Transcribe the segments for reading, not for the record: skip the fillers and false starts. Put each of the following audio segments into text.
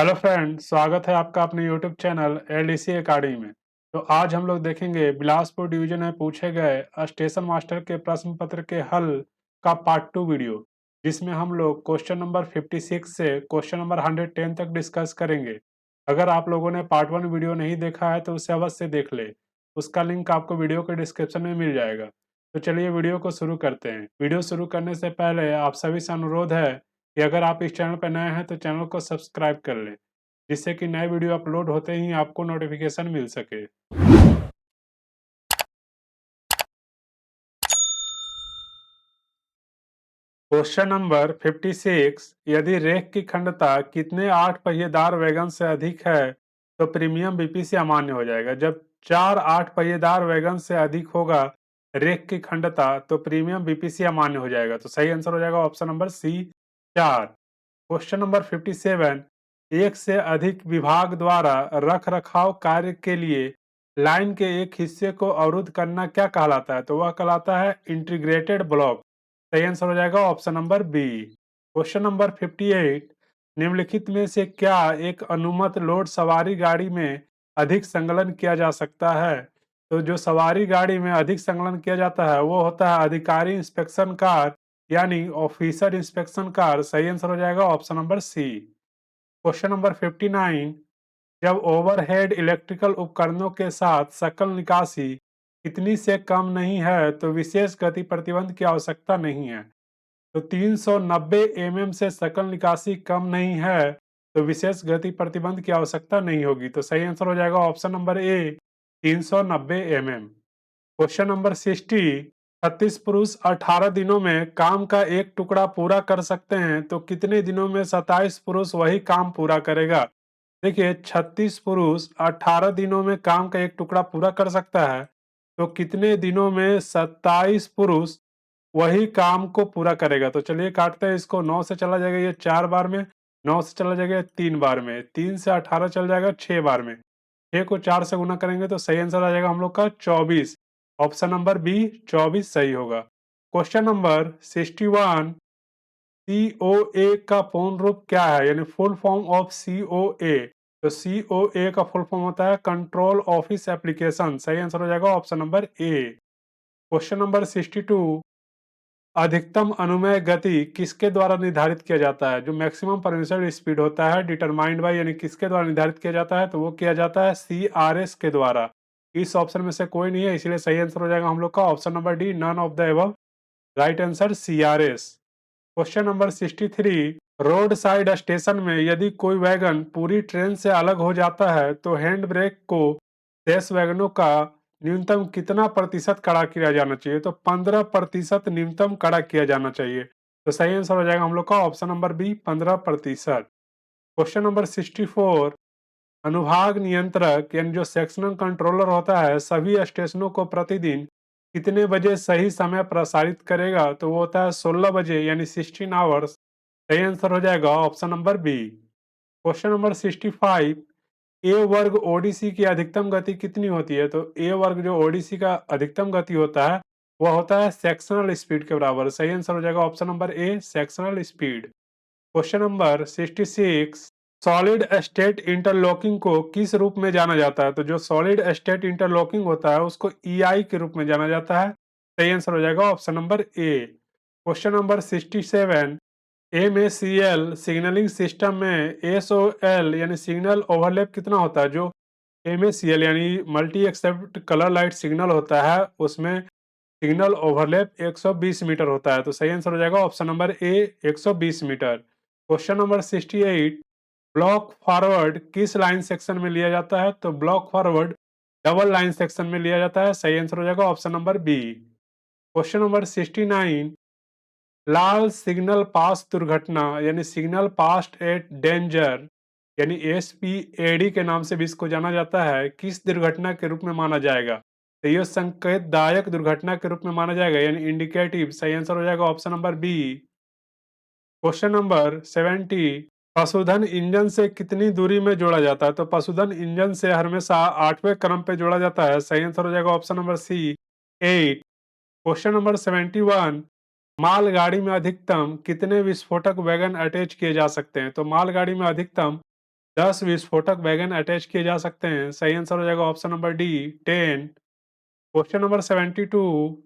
Hello friend, स्वागत है आपका अपने यूट्यूब चैनल एलडीसी एकेडमी में। तो आज हम लोग देखेंगे बिलासपुर डिवीजन में पूछे गए स्टेशन मास्टर के प्रश्न पत्र के हल का पार्ट 2 वीडियो, जिसमें हम लोग क्वेश्चन नंबर 56 से क्वेश्चन नंबर 110 तक डिस्कस करेंगे। अगर आप लोगों ने पार्ट 1 वीडियो नहीं देखा है तो उसे अवश्य देख ले। उसका लिंक आपको वीडियो के डिस्क्रिप्शन में मिल जाएगा। तो चलिए वीडियो को शुरू करते हैं। वीडियो शुरू करने से पहले आप सभी से अनुरोध है कि अगर आप इस चैनल पर नए हैं तो चैनल को सब्सक्राइब कर लें, जिससे कि नए वीडियो अपलोड होते ही आपको नोटिफिकेशन मिल सके। क्वेश्चन नंबर 56, यदि रेक की खंडता कितने 8 पहिएदार वैगन से अधिक है तो प्रीमियम बीपीसी अमान्य हो जाएगा। जब 4 8 पहिएदार वैगन से अधिक होगा रेक की खंडता तो प्रीमियम बीपीसी अमान्य हो जाएगा। तो सही आंसर हो जाएगा option number C 4। Question number 57, एक से अधिक विभाग द्वारा रख रखाव कार्य के लिए लाइन के एक हिस्से को अवरुद्ध करना क्या कहलाता है? तो वह कहलाता है इंटीग्रेटेड ब्लॉक। सही आंसर हो जाएगा option number B. Question number 58, निम्नलिखित में से क्या एक अनुमत लोड सवारी गाड़ी में अधिक संकलन किया जा सकता है? तो जो सवारी गाड़ी में अधिक संकलन किया जाता है वो होता है अधिकारी इंस्पेक्शन कार, यानी ऑफिसर इंस्पेक्शन कार। सही आंसर हो जाएगा option number C. Question number 59, जब ओवरहेड इलेक्ट्रिकल उपकरणों के साथ सकल निकासी कितनी से कम नहीं है तो विशेष गति प्रतिबंध की आवश्यकता नहीं है। तो 390 mm से सकल निकासी कम नहीं है तो विशेष गति प्रतिबंध की आवश्यकता नहीं होगी। तो सही आंसर हो जाएगा ऑप्शन नंबर ए 390 mm। क्वेश्चन नंबर 60, 36 पुरुष 18 दिनों में काम का एक टुकड़ा पूरा कर सकते हैं तो कितने दिनों में 27 पुरुष वही काम पूरा करेगा? देखिए, 36 पुरुष 18 दिनों में काम का एक टुकड़ा पूरा कर सकता है तो कितने दिनों में 27 पुरुष वही काम को पूरा करेगा? तो चलिए काटते हैं इसको। 9 से चला जाएगा ये 4 बार में, 9 से चला जाएगा 3 बार में, 3 से 18 चल जाएगा 6 बार में, 6 को 4 से गुना करेंगे तो सही आंसर आ जाएगा हम लोग का 24। ऑप्शन नंबर बी 24 सही होगा। क्वेश्चन नंबर 61, सीओए का पूर्ण रूप क्या है, यानी फुल फॉर्म ऑफ सीओए? तो सीओए का फुल फॉर्म होता है कंट्रोल ऑफिस एप्लीकेशन। सही आंसर हो जाएगा option number A. Question number 62, अधिकतम अनुमेय गति किसके द्वारा निर्धारित किया जाता है? जो मैक्सिमम परमिसिबल स्पीड होता है डिटरमाइंड बाय, यानी किसके द्वारा निर्धारित किया जाता है? तो वो किया जाता है सीआरएस के द्वारा। इस ऑप्शन में से कोई नहीं है, इसलिए सही आंसर हो जाएगा हम लोग का option number D, none of the above. Right answer CRS. Question number 63, road side station में यदि कोई वैगन पूरी ट्रेन से अलग हो जाता है तो हैंड ब्रेक को शेष वैगनों का न्यूनतम कितना प्रतिशत कड़ा किया जाना चाहिए? तो 15% न्यूनतम कड़ा किया जाना चाहिए। तो सही आंसर हो जाएगा हम लोग का option number B 15%। Question number 64, अनुभाग नियंत्रक यानी जो सेक्शनल कंट्रोलर होता है सभी स्टेशनों को प्रतिदिन कितने बजे सही समय प्रसारित करेगा? तो वो होता है 16 बजे, यानी 16 आवर्स। सही आंसर हो जाएगा option number B. Question number 65, A वर्ग ओडीसी की अधिकतम गति कितनी होती है? तो ए वर्ग जो ओडीसी का अधिकतम गति होता है वह होता है सेक्शनल स्पीड के बराबर। सही आंसर हो जाएगा ऑप्शन नंबर ए sectional speed. Question number 66, solid state interlocking को किस रूप में जाना जाता है? तो जो सॉलिड स्टेट इंटरलॉकिंग होता है उसको ईआई के रूप में जाना जाता है। सही आंसर हो जाएगा option number A. Question number 67, MACL signalling system में एसओएल यानी सिग्नल ओवरलैप कितना होता है? जो एमएसीएल यानी multi aspect colour light signal होता है उसमें सिग्नल ओवरलैप 120 मीटर होता है। तो सही आंसर हो जाएगा option number A 120 metre. Question number 68, block forward किस लाइन सेक्शन में लिया जाता है? तो block forward double line section में लिया जाता है। सही आंसर हो जाएगा option number B. Question number 69, लाल सिग्नल पास दुर्घटना यानी सिग्नल पास्ट एट डेंजर यानी एसपीएडी के नाम से भी इसको जाना जाता है, किस दुर्घटना के रूप में माना जाएगा? तो यह संकेतदायक दुर्घटना के रूप में माना जाएगा, यानी इंडिकेटिव। सही आंसर हो जाएगा option number B. Question number 70, पशुधन इंजन से कितनी दूरी में जोड़ा जाता है? तो पशुधन इंजन से हमेशा 8वें क्रम पे जोड़ा जाता है। सही आंसर हो जाएगा option number C 8। Question number 71, मालगाड़ी में अधिकतम कितने विस्फोटक वैगन अटैच किए जा सकते हैं? तो मालगाड़ी में अधिकतम 10 विस्फोटक वैगन अटैच किए जा सकते हैं? सही आंसर हो जाएगा option number D 10। Question number 72,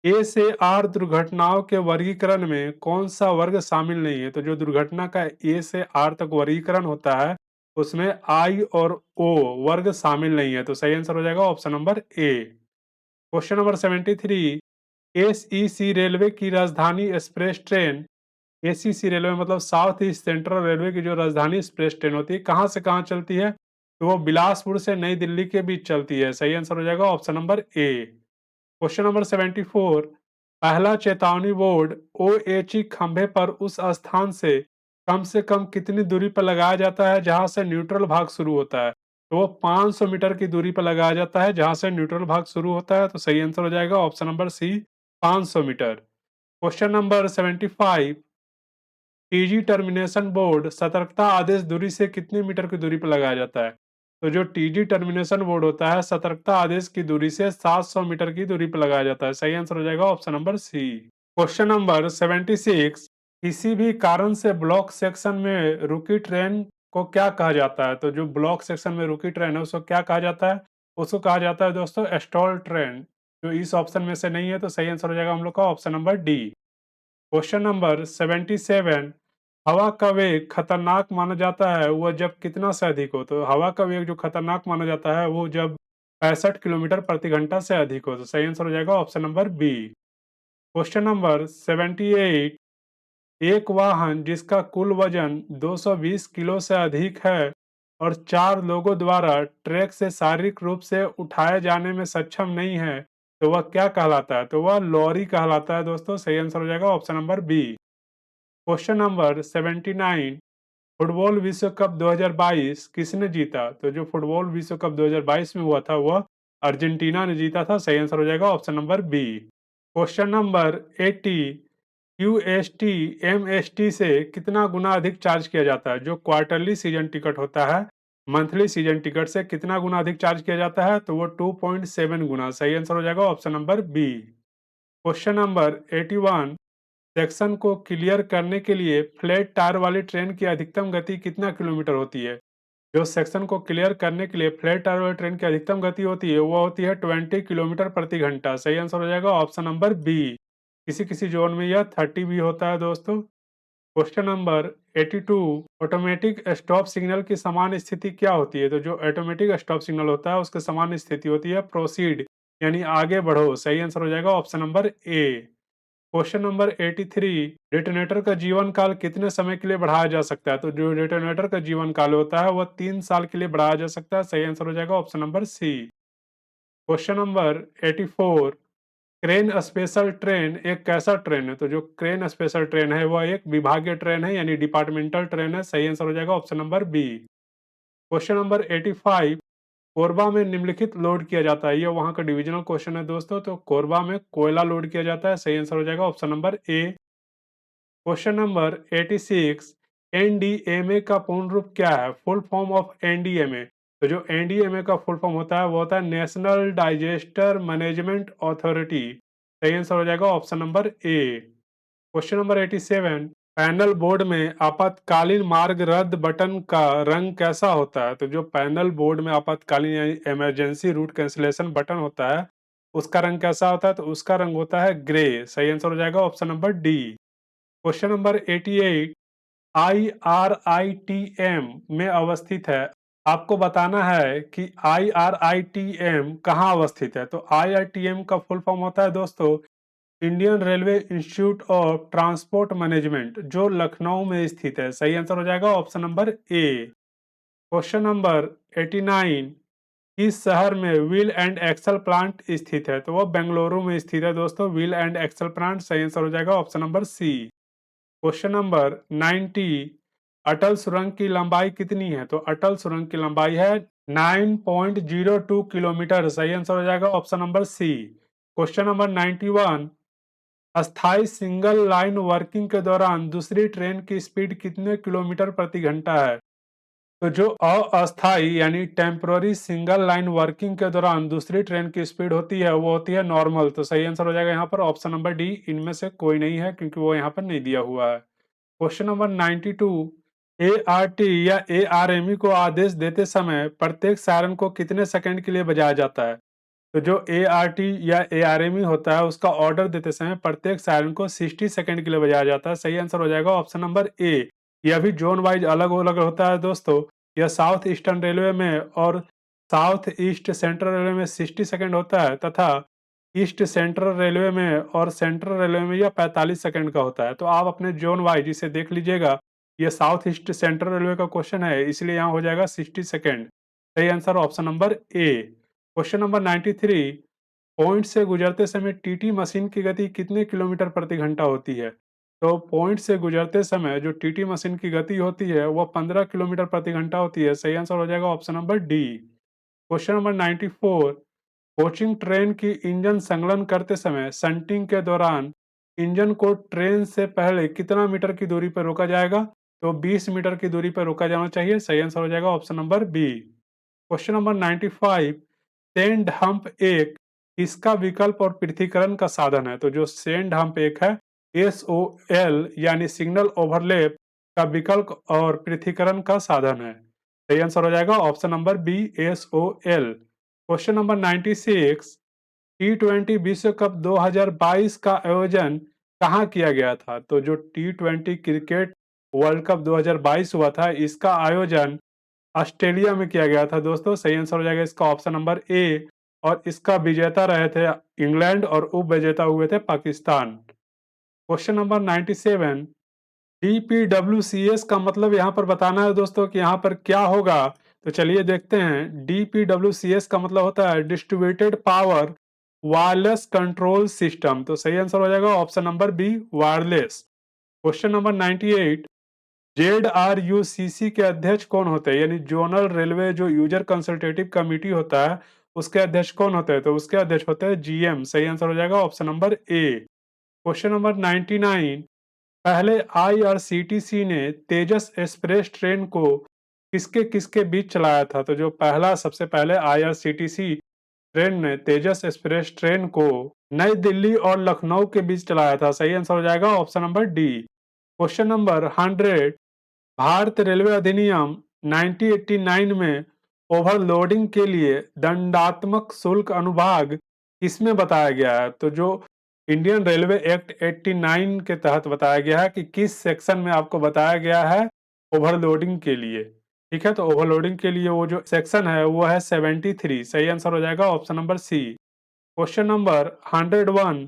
ए से आर दुर्घटनाओं के वर्गीकरण में कौन सा वर्ग शामिल नहीं है? तो जो दुर्घटना का ए से आर तक वर्गीकरण होता है उसमें आई और ओ वर्ग शामिल नहीं है, तो सही आंसर हो जाएगा option number A. Question number 73, SEC railway की राजधानी एक्सप्रेस ट्रेन, एसीसी रेलवे मतलब साउथ ईस्ट सेंट्रल रेलवे की जो राजधानी एक्सप्रेस ट्रेन होती है कहाँ से कहाँ चलती है? तो वो बिलासपुर से नई दिल्ली के बीच चलती है, सही आंसर हो जाएगा option number A. Question number 74, पहला चेतावनी बोर्ड ओएचई खंभे पर उस स्थान से कम कितनी दूरी पर लगाया जाता है जहां से न्यूट्रल भाग शुरू होता है? तो वो 500 मीटर की दूरी पर लगाया जाता है जहां से न्यूट्रल भाग शुरू होता है, तो सही आंसर हो जाएगा option number C 500 metre. Question number 75, TG termination board सतर्कता आदेश दूरी से कितने मीटर की दूरी पर लगाया जाता है? तो जो टीजी टर्मिनेशन बोर्ड होता है सतर्कता आदेश की दूरी से 700 मीटर की दूरी पर लगाया जाता है, सही आंसर हो जाएगा option number C. Question number 76, किसी भी कारण से ब्लॉक सेक्शन में रुकी ट्रेन को क्या कहा जाता है? तो जो ब्लॉक सेक्शन में रुकी ट्रेन है उसको क्या कहा जाता है? उसको कहा जाता है दोस्तों स्टॉल ट्रेन। जो इस ऑप्शन में से नहीं है तो सही आंसर हो जाएगा हम लोग का option number D. Question number 77, हवा का वेग खतरनाक माना जाता है वह जब कितना से अधिक हो? तो हवा का वेग जो खतरनाक माना जाता है वो जब 65 किलोमीटर प्रति घंटा से अधिक हो, तो सही आंसर हो जाएगा option number B. Question number 78, एक वाहन जिसका कुल वजन 220 किलो से अधिक है और 4 लोगों द्वारा ट्रैक से शारीरिक रूप से उठाए जाने में सक्षम नहीं है तो वह क्या कहलाता है? तो वह लॉरी कहलाता है दोस्तों, सही आंसर हो जाएगा option number B. Question number 79, football विश्व कप 2022 किसने जीता? तो जो फुटबॉल विश्व कप 2022 में हुआ था वह अर्जेंटीना ने जीता था, सही आंसर हो जाएगा option number B. Question number 80, UST MST से कितना गुना अधिक चार्ज किया जाता है? जो क्वार्टरली सीजन टिकट होता है मंथली सीजन टिकट से कितना गुना अधिक चार्ज किया जाता है? तो वो 2.7 गुना, सही आंसर हो जाएगा option number B. Question number 81, section को क्लियर करने के लिए फ्लैट टायर वाली ट्रेन की अधिकतम गति कितना किलोमीटर होती है? जो सेक्शन को क्लियर करने के लिए फ्लैट टायर वाली ट्रेन की अधिकतम गति होती है वो होती है 20 किलोमीटर प्रति घंटा, सही आंसर हो जाएगा ऑप्शन नंबर बी। किसी किसी जोन में यह 30 भी होता है दोस्तों। Question number 82, automatic stop signal की समान स्थिति क्या होती है? तो जो ऑटोमेटिक स्टॉप सिग्नल होता है उसकी समान स्थिति होती है प्रोसीड, यानी आगे बढ़ो, सही आंसर हो जाएगा option number A. Question number 83, detonator का जीवन काल कितने समय के लिए बढ़ाया जा सकता है? तो जो डेटोनेटर का जीवन काल होता है वह 3 साल के लिए बढ़ाया जा सकता है, सही आंसर हो जाएगा option number C. Question number 84, crane special train एक कैसा ट्रेन है? तो जो क्रेन स्पेशल ट्रेन है वह एक विभागीय ट्रेन है यानी डिपार्टमेंटल ट्रेन है, सही आंसर हो जाएगा option number B. Question number 85, Korba में निम्नलिखित लोड किया जाता है, ये वहां का डिविजनल क्वेश्चन है दोस्तों, तो कोरबा में कोयला लोड किया जाता है, सही आंसर हो जाएगा option number A. Question number 86, NDMA का पूर्ण रूप क्या है? Full form of NDMA. तो जो एनडीएमए का फुल फॉर्म होता है वो होता है नेशनल डाइजेस्टर मैनेजमेंट अथॉरिटी, सही आंसर हो जाएगा option number A. Question number 87, panel board में आपातकालीन मार्ग रद्द बटन का रंग कैसा होता है? तो जो पैनल बोर्ड में आपातकालीन यानी इमरजेंसी रूट कैंसिलेशन बटन होता है उसका रंग कैसा होता है? तो उसका रंग होता है ग्रे, सही आंसर हो जाएगा option number D. Question number 88, IRITM में अवस्थित है, आपको बताना है कि IRITM कहाँ अवस्थित है? तो IRTM का फुल फॉर्म होता है दोस्तों Indian railway institute of transport management, जो लखनऊ में स्थित है, सही आंसर हो जाएगा option number A. Question number 89, किस शहर में व्हील एंड एक्सल प्लांट स्थित है? तो वो बेंगलुरु में स्थित है दोस्तों व्हील एंड एक्सल प्लांट, सही आंसर हो जाएगा option number C. Question number 90, Atal सुरंग की लंबाई कितनी है? तो अटल सुरंग की लंबाई है 9.02 किलोमीटर, सही आंसर हो जाएगा option number C. Question number 91, अस्थाई सिंगल लाइन वर्किंग के दौरान दूसरी ट्रेन की स्पीड कितने किलोमीटर प्रति घंटा है? तो जो अस्थाई यानी टेम्पोररी सिंगल लाइन वर्किंग के दौरान दूसरी ट्रेन की स्पीड होती है वो होती है नॉर्मल, तो सही आंसर हो जाएगा यहाँ पर ऑप्शन नंबर डी, इनमें से कोई नहीं है क्योंकि वो यहाँ पर नहीं दिया हुआ है। क्वेश्चन नंबर 92, ART या ARME को आदेश देते समय प्रत्येक सायरन को कितने सेकंड के लिए बजाया जाता है? तो जो ART या ARME होता है उसका ऑर्डर देते समय प्रत्येक सायरन को 60 सेकंड के लिए बजाया जाता है। सही आंसर हो जाएगा ऑप्शन नंबर ए। यह भी जोन वाइज अलग अलग होता है दोस्तों। यह साउथ ईस्टर्न रेलवे में और साउथ ईस्ट सेंट्रल रेलवे में 60 सेकंड होता है तथा ईस्ट सेंट्रल रेलवे में और सेंट्रल रेलवे में यह 45 सेकंड का होता है। तो आप अपने जोन वाइज इसे देख लीजिएगा। यह साउथ ईस्ट सेंट्रल रेलवे का क्वेश्चन है, इसलिए यहाँ हो जाएगा 60 सेकंड। सही answer option number A. Question number 93, point से गुजरते समय टीटी मशीन की गति कितने किलोमीटर प्रति घंटा होती है? तो पॉइंट से गुजरते समय जो टीटी मशीन की गति होती है वह 15 किलोमीटर प्रति घंटा होती है। सही आंसर हो जाएगा option number D. Question number 94, coaching train की इंजन संलग्न करते समय शंटिंग के दौरान इंजन को ट्रेन से पहले कितना मीटर की दूरी पर रोका जाएगा? तो 20 मीटर की दूरी पर रोका जाना चाहिए। सही आंसर हो जाएगा option number B. Question number 95, sand hump एक किसका विकल्प और पृथक्करण का साधन है? तो जो सेंड हम्प एक है SOL यानी सिग्नल ओवरलैप का विकल्प और पृथक्करण का साधन है। सही आंसर हो जाएगा option number B SOL। Question number 96, T20 विश्व कप 2022 का आयोजन कहाँ किया गया था? तो जो T20 क्रिकेट वर्ल्ड कप 2022 हुआ था इसका आयोजन ऑस्ट्रेलिया में किया गया था दोस्तों। सही आंसर हो जाएगा इसका ऑप्शन नंबर ए। और इसका विजेता रहे थे इंग्लैंड और उप विजेता हुए थे पाकिस्तान। क्वेश्चन नंबर 97, DPWCS का मतलब यहाँ पर बताना है दोस्तों कि यहाँ पर क्या होगा। तो चलिए देखते हैं। DPWCS का मतलब होता है distributed power wireless control system. तो सही आंसर हो जाएगा option number B wireless. Question number 98, ZRUCC के अध्यक्ष कौन होते हैं? यानी जोनल रेलवे जो यूजर कंसल्टेटिव कमेटी होता है उसके अध्यक्ष कौन होते हैं? तो उसके अध्यक्ष होते हैं GM। सही आंसर हो जाएगा option number A. Question number 99, पहले IRCTC ने तेजस एक्सप्रेस ट्रेन को किसके किसके बीच चलाया था? तो जो पहला सबसे पहले IRCTC ट्रेन ने तेजस एक्सप्रेस ट्रेन को नई दिल्ली और लखनऊ के बीच चलाया था। सही आंसर हो जाएगा option number D. Question number 100, Bharat railway अधिनियम 1989 में ओवरलोडिंग के लिए दंडात्मक शुल्क अनुभाग किसमें बताया गया है? तो जो इंडियन रेलवे एक्ट 89 के तहत बताया गया है कि किस सेक्शन में आपको बताया गया है ओवरलोडिंग के लिए। ठीक है, तो ओवरलोडिंग के लिए वो जो सेक्शन है वो है 73। सही आंसर हो जाएगा option number C. Question number 101,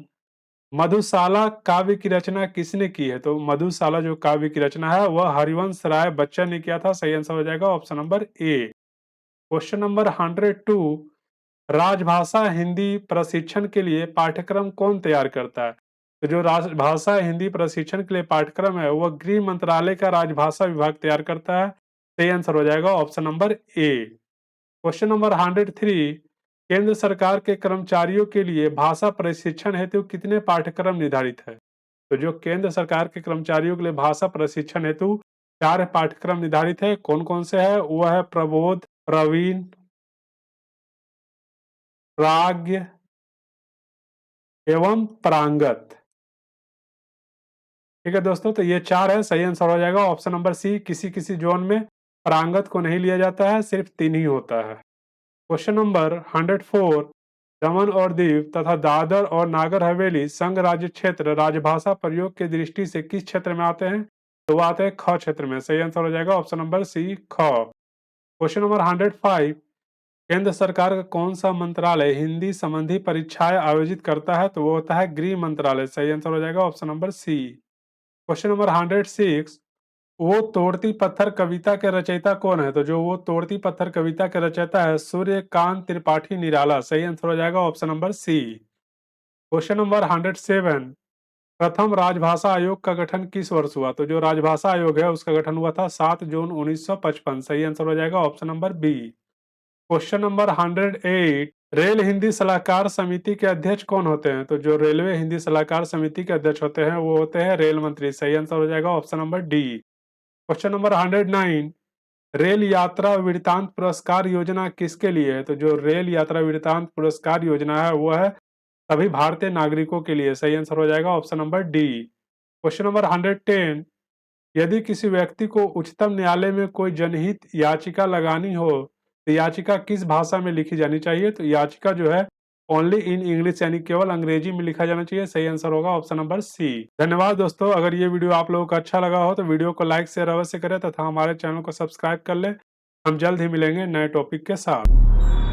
Madhushala काव्य की रचना किसने की है? तो मधुशाला जो काव्य की रचना है वह हरिवंश राय बच्चन ने किया था। सही आंसर हो जाएगा option number A. Question number 102, राजभाषा हिंदी प्रशिक्षण के लिए पाठ्यक्रम कौन तैयार करता है? तो जो राजभाषा हिंदी प्रशिक्षण के लिए पाठ्यक्रम है वह गृह मंत्रालय का राजभाषा विभाग तैयार करता है। सही आंसर हो जाएगा option number A. Question number 103, केंद्र सरकार के कर्मचारियों के लिए भाषा प्रशिक्षण हेतु कितने पाठ्यक्रम निर्धारित है? तो जो केंद्र सरकार के कर्मचारियों के लिए भाषा प्रशिक्षण हेतु 4 पाठ्यक्रम निर्धारित है। कौन कौन से है? वह है प्रबोध, प्रवीण, प्राज्ञ एवं प्रांगत। ठीक है दोस्तों, तो ये 4 है। सही आंसर हो जाएगा ऑप्शन नंबर सी। किसी किसी जोन में प्रांगत को नहीं लिया जाता है, सिर्फ 3 ही होता है। क्वेश्चन नंबर 104, दमन और दीव तथा दादर और नागर हवेली संघ राज्य क्षेत्र राजभाषा प्रयोग की दृष्टि से किस क्षेत्र में आते हैं? तो वो आते हैं ख क्षेत्र में। सही आंसर हो जाएगा ऑप्शन नंबर सी ख। क्वेश्चन नंबर 105, केंद्र सरकार का कौन सा मंत्रालय हिंदी संबंधी परीक्षाएं आयोजित करता है? तो वो होता है गृह मंत्रालय। सही आंसर हो जाएगा option number C. Question number 106, वो तोड़ती पत्थर कविता के रचयिता कौन है? तो जो वो तोड़ती पत्थर कविता के रचयिता है सूर्यकांत त्रिपाठी निराला। सही आंसर हो जाएगा option number C. Question number 107, प्रथम राजभाषा आयोग का गठन किस वर्ष हुआ? तो जो राजभाषा आयोग है उसका गठन हुआ था 7 जून 1955। सही आंसर हो जाएगा option number B. Question number 108, rail Hindi सलाहकार समिति के अध्यक्ष कौन होते हैं? तो जो रेलवे हिंदी सलाहकार समिति के अध्यक्ष होते हैं वो होते हैं रेल मंत्री। सही आंसर हो जाएगा option number D. Question number 109, rail यात्रा वृत्तांत पुरस्कार योजना किसके लिए है? तो जो रेल यात्रा वृत्तांत पुरस्कार योजना है वो है सभी भारतीय नागरिकों के लिए। सही आंसर हो जाएगा option number D. Question number 110, यदि किसी व्यक्ति को उच्चतम न्यायालय में कोई जनहित याचिका लगानी हो तो याचिका किस भाषा में लिखी जानी चाहिए? तो याचिका जो है ओनली इन इंग्लिश यानी केवल अंग्रेजी में लिखा जाना चाहिए। सही आंसर होगा ऑप्शन नंबर सी। धन्यवाद दोस्तों, अगर ये वीडियो आप लोगों को अच्छा लगा हो तो वीडियो को लाइक शेयर अवश्य करें तथा हमारे चैनल को सब्सक्राइब कर लें। हम जल्द ही मिलेंगे नए टॉपिक के साथ।